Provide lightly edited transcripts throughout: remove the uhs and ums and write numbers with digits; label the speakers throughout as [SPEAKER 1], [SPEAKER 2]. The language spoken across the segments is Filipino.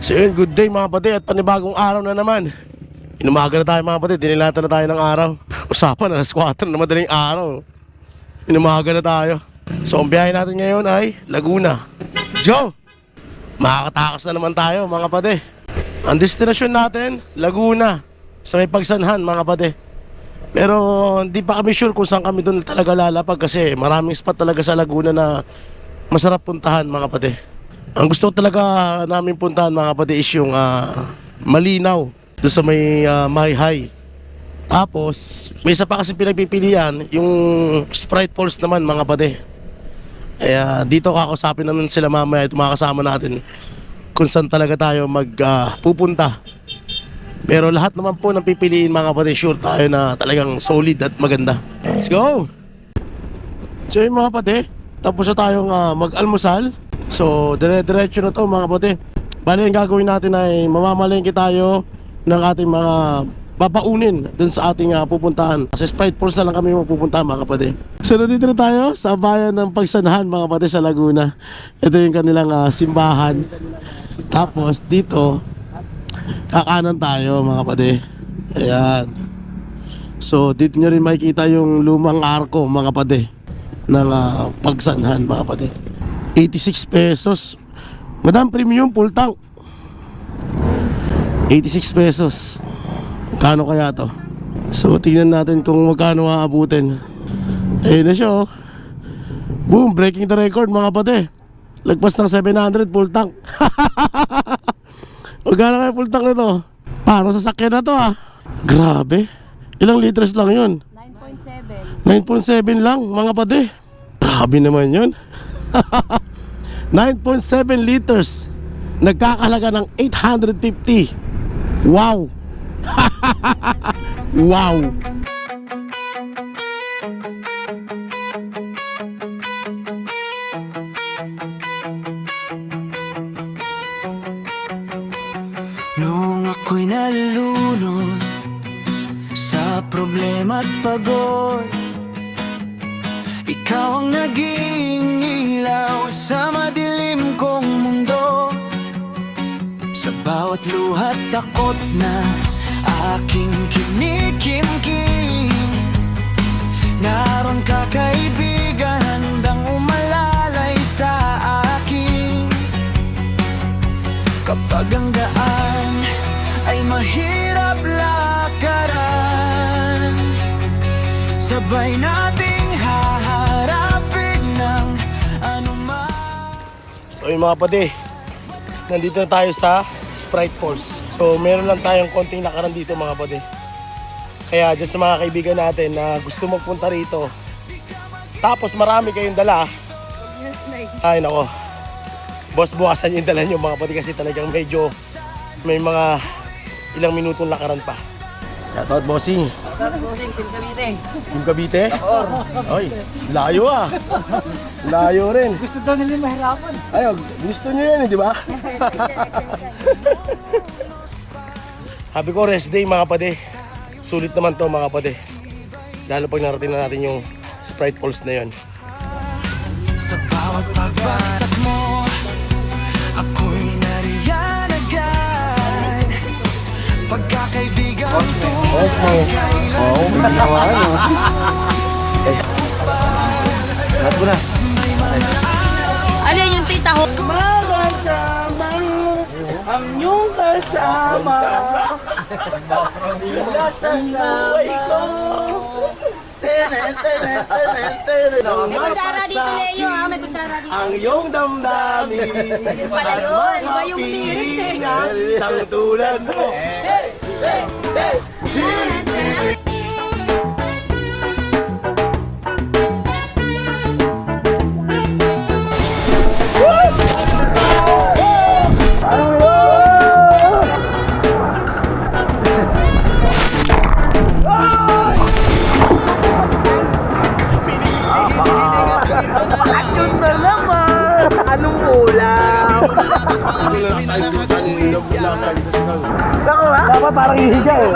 [SPEAKER 1] So yun, good day mga kapatid at panibagong araw na naman. Inumaga na tayo mga kapatid, dinilatan na tayo ng araw. Usapan, alas 4 na madaling araw. Inumaga na tayo. So ang biyahe natin ngayon ay Laguna. Let's go! Makakatakas na naman tayo mga kapatid. Ang destinasyon natin, Laguna. Sa may Pagsanhan mga kapatid. Pero hindi pa kami sure kung saan kami doon talaga lalapag kasi maraming spot talaga sa Laguna na masarap puntahan mga kapatid. Ang gusto talaga namin puntahan mga kapatid is yung Malinaw doon sa may Mayhay. Tapos may isa pa kasi pinagpipilian yung Sprite Falls naman mga kapatid. Kaya dito kakausapin naman sila mamaya at makakasama natin kung saan talaga tayo pupunta. Pero lahat naman po ng pipiliin mga kapatid, sure tayo na talagang solid at maganda. Let's go! So yun mga kapatid, tapos na tayong mag-almusal. So dire-diretso na to mga kapatid. Bali ang gagawin natin ay mamamalengke tayo ng ating mga papaunin dun sa ating pupuntahan. Sa Sprite Falls na lang kami mapupuntahan mga kapatid. So nandito na tayo sa bayan ng Pagsanhan mga kapatid sa Laguna. Ito yung kanilang simbahan. Tapos dito kakanan tayo mga kapatid. Ayan. So dito nyo rin makikita yung lumang arko mga kapatid ng Pagsanhan mga kapatid. 86 pesos. Madam, premium full tank. 86 pesos. Kano kaya to? So tingnan natin kung magkano aabutin. Ayun na siya oh. Boom, breaking the record mga kapatid. Lagpas ng 700 full tank. Magkano kaya full tank nito? Parang sasakyan na to Grabe. Ilang liters lang yun? 9.7 lang mga kapatid. Grabe naman yun. 9.7 liters. Nagkakahalaga ng 850. Wow. Wow.
[SPEAKER 2] Noong ako'y nalulunod sa problema at pagod, ikaw ang naging ilaw sa madilim kong mundo. Sa bawat luhat takot na aking kinikimkim, naroon ka kaibigan, handang umalalay sa akin. Kapag ang daan ay mahirap lakaran, sabay nating haharapin ng anuman.
[SPEAKER 1] So yung mga kapatid, nandito na tayo sa Sprite Falls. So meron lang tayong konting lakaran dito mga kapatid. Kaya dyan sa mga kaibigan natin na gusto magpunta rito, tapos marami kayong dala, ay nako, boss, bukasan yung dala nyo mga kapatid kasi talagang medyo may mga ilang minutong lakaran pa. Shoutout bossing.
[SPEAKER 3] Shoutout bossing, Team Cavite.
[SPEAKER 1] Team Cavite? Ay, layo layo rin.
[SPEAKER 3] Gusto daw nila mahirapan.
[SPEAKER 1] Ay, gusto nyo yan di ba? Sabi ko rest day mga kapatid. Sulit naman to mga kapatid. Lalo pag narating na natin yung Sprite Falls na yun.
[SPEAKER 2] Sa bawat pagbagsak mo, ako'y nariyan agad. Pagkakaibigan tunay kailan.
[SPEAKER 1] Oo, may ginawa Lahat ko na.
[SPEAKER 4] Alin yung tita ho?
[SPEAKER 3] Makasama ang iyong kasama. Buhay ko.
[SPEAKER 4] May kutsara dito, Leo, ha? May kutsara dito.
[SPEAKER 1] Ang iyong damdamin.
[SPEAKER 4] Pala yun. Iba yung lyrics, eh.
[SPEAKER 1] Isang tulad mo.
[SPEAKER 3] Action na naman! Anong ulam? Ako ha? Dapat parang hihiga eh.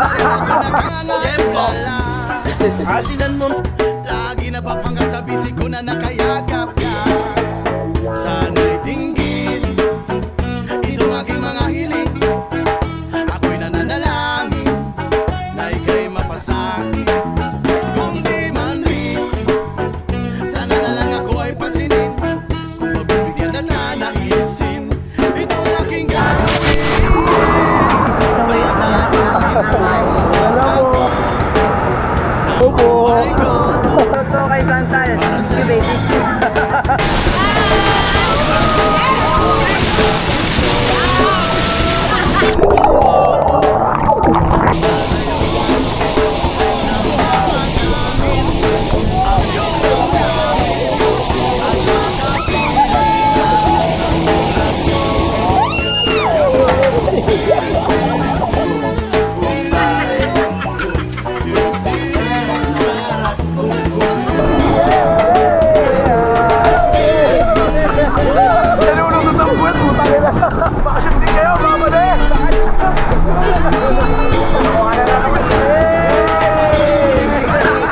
[SPEAKER 3] Asinan mo.
[SPEAKER 2] Lagi napapangga sa bisig ko na nakayakap ka. Sana'y tinggil itong aking mga hiling. Ako'y nananalangin na ika'y mapasakit. Kung di man rin, sana na lang ako ay pasinin. Kung pagbibigyan na nanaisin itong aking gagawin.
[SPEAKER 3] Ito kay Santal. Si baby.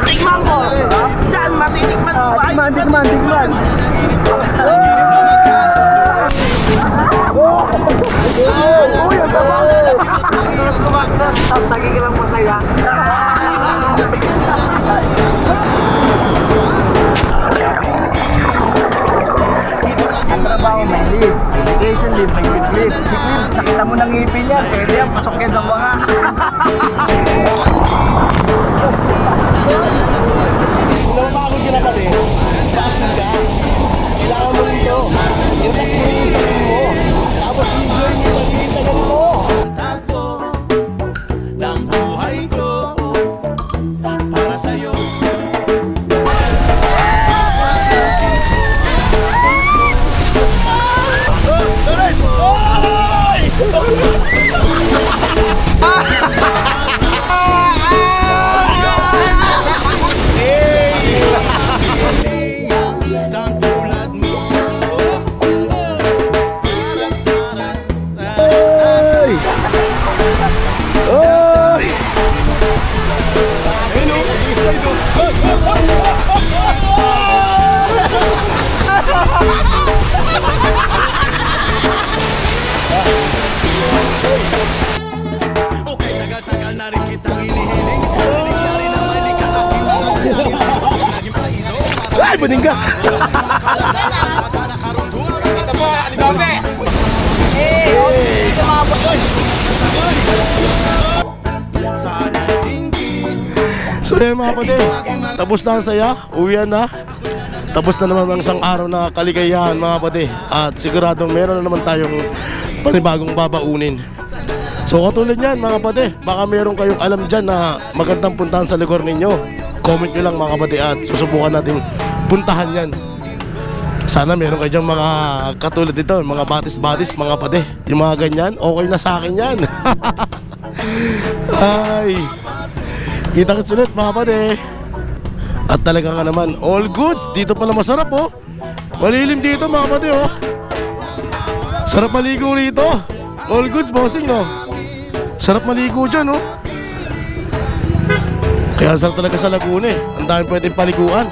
[SPEAKER 3] Tikman ko! Saan matitikman ko? Tikman! Uy, ang tama! Tapos nagigilang masaya. Ang trabaho may leave, vacation leave, may sick leave. Sick leave, nakita mo ng ngipin yan, pwede yan, pasok yan sa mga.
[SPEAKER 1] Pinapagod ka na pati. Bakit ka? Kailangan mo rito. Intas mo yung sarili mo. Tapos enjoy mo yung pag-iitagan mo.
[SPEAKER 2] Takbo ng buhay ko para sa'yo. Isang tulad mo. Okay, tagal-tagal na rin kitang hinihiling. Balik na rin ang balik ka aking mga naging paraiso.
[SPEAKER 1] Ay, puning ka!
[SPEAKER 2] Sana tingin.
[SPEAKER 1] So yun mga kapatid, tapos na ang saya, uwian na. Tapos na naman ang isang araw na kaligayahan mga kapatid. At siguradong meron na naman tayong panibagong babaunin. So katulad yan mga kapatid, baka meron kayong alam dyan na magandang puntahan sa lugar ninyo. Comment nyo lang mga kapatid at susubukan natin puntahan yan. Sana meron kayo dyan mga katulad dito, mga batis-batis mga kapatid. Yung mga ganyan, okay na sa akin yan. Ay, kita-kits ulit mga kapatid. At talaga ka naman, all goods. Dito pala masarap oh. Malilim dito mga kapatid oh. Sarap maligo rito. All goods bossing no. Sarap maligo dyan oh. Kaya sarap talaga sa Laguna eh. Ang dami pwedeng paliguan.